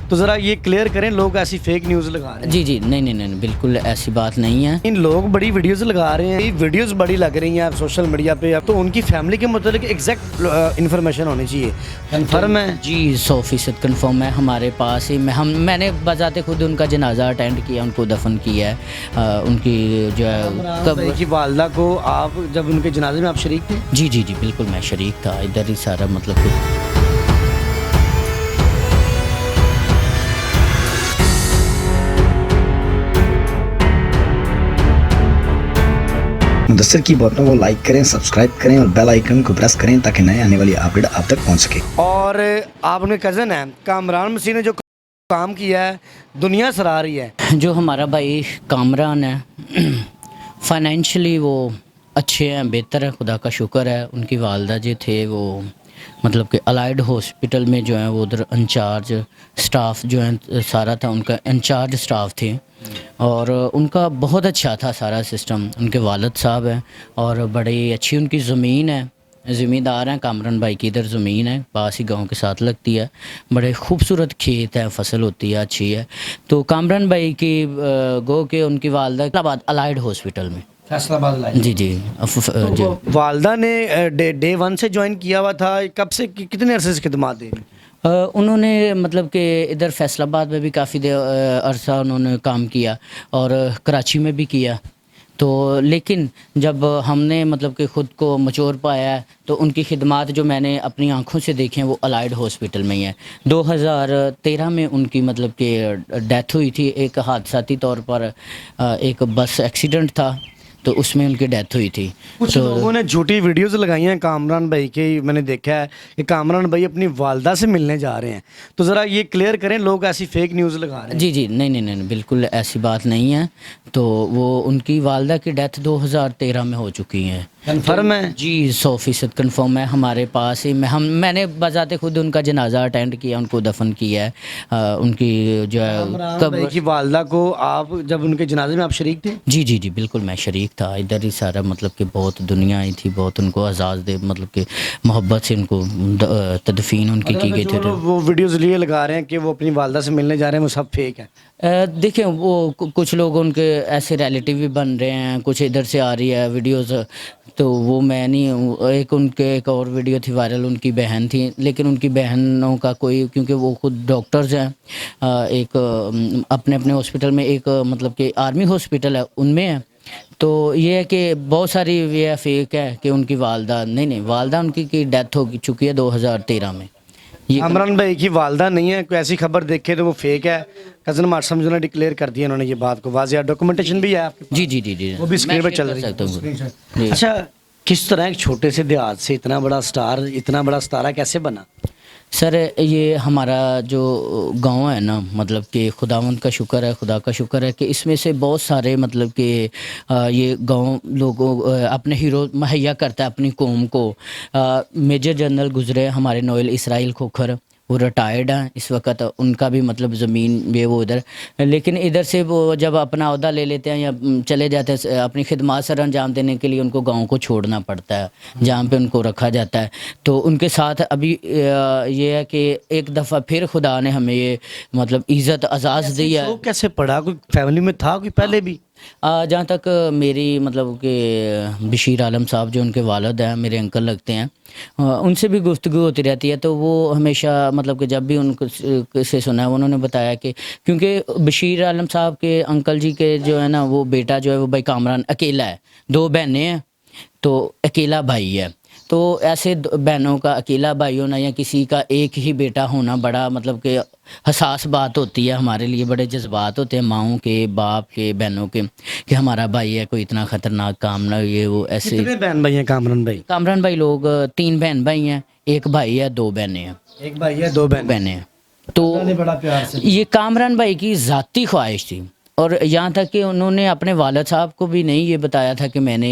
تو ذرا یہ کلیئر کریں، لوگ ایسی فیک نیوز لگا رہے ہیں۔ جی جی نہیں بالکل ایسی بات نہیں ہے۔ ان لوگ بڑی ویڈیوز لگا رہے ہیں، ویڈیوز بڑی لگ رہی ہیں سوشل میڈیا پہ، تو ان کی فیملی کے متعلق ایگزیکٹ انفارمیشن ہونی چاہیے۔ کنفرم ہے؟ جی 100% کنفرم ہے ہمارے پاس ہی۔ میں نے بذات خود ان کا جنازہ اٹینڈ کیا، ان کو دفن کیا ہے۔ ان کی جو ہے کامران کی والدہ کو آپ جب ان کے جنازے میں آپ شریک تھے؟ جی جی جی بالکل میں شریک تھا، ادھر ہی سارا مطلب کہ مدثر کی باتوں کو لائک کریں، سبسکرائب کریں اور بیل آئیکن کو پریس کریں تاکہ نئے آنے والی اپڈیٹ آپ تک پہنچ سکے۔ اور آپ نے کزن ہے کامران مسیح نے جو کام کیا ہے دنیا سراہ رہی ہے۔ جو ہمارا بھائی کامران ہے فائنینشلی وہ اچھے ہیں، بہتر ہے، خدا کا شکر ہے۔ ان کی والدہ جو تھے وہ مطلب کہ الائیڈ ہاسپٹل میں جو ہیں وہ ادھر انچارج سٹاف جو ہیں سارا تھا، ان کا انچارج سٹاف تھے، اور ان کا بہت اچھا تھا سارا سسٹم۔ ان کے والد صاحب ہیں اور بڑی اچھی ان کی زمین ہے، زمیندار ہیں۔ کامران بھائی کی ادھر زمین ہے، پاس ہی گاؤں کے ساتھ لگتی ہے، بڑے خوبصورت کھیت ہیں، فصل ہوتی ہے اچھی ہے۔ تو کامران بھائی کی گو کہ ان کی والدہ فیصل آباد الائیڈ ہاسپٹل میں، فیصل آباد جی جی جی والدہ نے ڈے 1 سے جوائن کیا ہوا تھا، کب سے کتنے عرصے سے خدمات دے رہی ہیں؟ انہوں نے مطلب کہ ادھر فیصل آباد میں بھی کافی عرصہ انہوں نے کام کیا اور کراچی میں بھی کیا۔ تو لیکن جب ہم نے مطلب کہ خود کو مچور پایا ہے تو ان کی خدمات جو میں نے اپنی آنکھوں سے دیکھیں وہ الائیڈ ہاسپٹل میں ہی ہیں۔ 2013 میں ان کی مطلب کہ ڈیتھ ہوئی تھی، ایک حادثاتی طور پر ایک بس ایکسیڈنٹ تھا تو اس میں ان کی ڈیتھ ہوئی تھی۔ کچھ لوگوں نے جھوٹی ویڈیوز لگائی ہیں کامران بھائی کے، میں نے دیکھا ہے کہ کامران بھائی اپنی والدہ سے ملنے جا رہے ہیں، تو ذرا یہ کلیئر کریں، لوگ ایسی فیک نیوز لگا رہے ہیں۔ جی جی نہیں بالکل ایسی بات نہیں ہے۔ تو وہ ان کی والدہ کی ڈیتھ 2013 میں ہو چکی ہے۔ کنفرم ہے؟ جی 100% کنفرم ہے ہمارے پاس ہی۔ میں نے بذات خود ان کا جنازہ اٹینڈ کیا، ان کو دفن کیا ہے۔ ان کی جو ہے کامران بھائی کی والدہ کو آپ جب ان کے جنازے میں آپ شریک تھے؟ جی جی جی بالکل میں شریک تھا، ادھر ہی سارا مطلب کہ بہت دنیا آئی تھی، بہت ان کو اعزاز دے مطلب کہ محبت سے ان کو تدفین ان کی گئی تھی۔ وہ ویڈیوز لیے لگا رہے ہیں کہ وہ اپنی والدہ سے ملنے جا رہے ہیں، وہ سب فیک ہے؟ دیکھیں وہ کچھ لوگ ان کے ایسے ریلیٹیو بھی بن رہے ہیں، کچھ ادھر سے آ رہی ہے ویڈیوز، تو وہ میں نہیں۔ ایک اور ویڈیو تھی وائرل، ان کی بہن تھی، لیکن ان کی بہنوں کا کوئی، کیونکہ وہ خود ڈاکٹرز ہیں، ایک اپنے ہاسپٹل میں، ایک مطلب کہ آرمی ہاسپٹل ہے ان میں ہے، تو یہ ہے کہ بہت ساری یہ فیک ہے کہ ان کی والدہ نہیں والدہ ان کی ڈیتھ ہو چکی ہے 2013 میں۔ کامران بھائی کی والدہ نہیں ہے، کوئی ایسی خبر دیکھے تو وہ فیک ہے۔ کزن مارٹ سمجھو نے ڈکلیئر کر دیا انہوں نے یہ بات کو واضح، ڈاکومنٹیشن بھی ہے آپ کے پاس؟ جی جی جی جی وہ بھی اسکرین پہ چل رہی ہے۔ اچھا، کس طرح ایک چھوٹے سے دیہات سے اتنا بڑا سٹار، اتنا بڑا ستارہ کیسے بنا؟ سر یہ ہمارا جو گاؤں ہے نا، مطلب کہ خداوند کا شکر ہے، خدا کا شکر ہے کہ اس میں سے بہت سارے مطلب کہ یہ گاؤں لوگوں اپنے ہیرو مہیا کرتا ہے اپنی قوم کو۔ میجر جنرل گزرے ہمارے نوئل اسرائیل کھوکھر، وہ ریٹائرڈ ہیں اس وقت، ان کا بھی مطلب زمین بھی وہ ادھر، لیکن ادھر سے وہ جب اپنا عہدہ لے لیتے ہیں یا چلے جاتے ہیں اپنی خدمات سر انجام دینے کے لیے، ان کو گاؤں کو چھوڑنا پڑتا ہے جہاں پہ ان کو رکھا جاتا ہے۔ تو ان کے ساتھ ابھی یہ ہے کہ ایک دفعہ پھر خدا نے ہمیں یہ مطلب عزت اعزاز دی ہے۔ کیسے پڑھا؟ کوئی فیملی میں تھا کوئی پہلے بھی؟ جہاں تک میری مطلب کہ بشیر عالم صاحب جو ان کے والد ہیں، میرے انکل لگتے ہیں، ان سے بھی گفتگو ہوتی رہتی ہے، تو وہ ہمیشہ مطلب کہ جب بھی ان سے سنا ہے انہوں نے بتایا کہ کیونکہ بشیر عالم صاحب کے انکل جی کے جو ہے نا وہ بیٹا جو ہے وہ بھائی کامران اکیلا ہے، 2 بہنیں ہیں تو اکیلا بھائی ہے، تو ایسے بہنوں کا اکیلا بھائی ہونا یا کسی کا ایک ہی بیٹا ہونا بڑا مطلب کہ حساس بات ہوتی ہے ہمارے لیے، بڑے جذبات ہوتے ہیں ماؤں کے، باپ کے، بہنوں کے، کہ ہمارا بھائی ہے کوئی اتنا خطرناک کام نہ یہ وہ ایسے۔ کتنے بہن بھائی ہیں کامران بھائی؟ کامران بھائی لوگ 3 بہن بھائی ہیں، ایک بھائی ہے، 2 بہنیں ہیں۔ ایک بھائی ہے، 2 بہنیں ہیں۔ تو بڑا پیار سے یہ کامران بھائی کی ذاتی خواہش تھی، اور یہاں تک کہ انہوں نے اپنے والد صاحب کو بھی نہیں یہ بتایا تھا کہ میں نے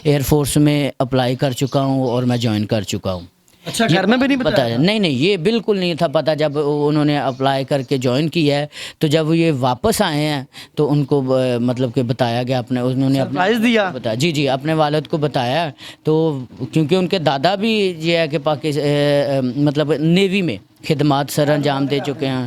ایئر فورس میں اپلائی کر چکا ہوں اور میں جوائن کر چکا ہوں۔ اچھا، گھر میں بھی نہیں بتایا؟ نہیں یہ بالکل نہیں تھا پتہ۔ جب انہوں نے اپلائی کر کے جوائن کیا ہے تو جب یہ واپس آئے ہیں تو ان کو مطلب کہ بتایا گیا، انہوں نے سرپرائز دیا؟ بتایا، جی اپنے والد کو بتایا، تو کیونکہ ان کے دادا بھی یہ ہے کہ مطلب نیوی میں خدمات سر انجام دے چکے ہیں۔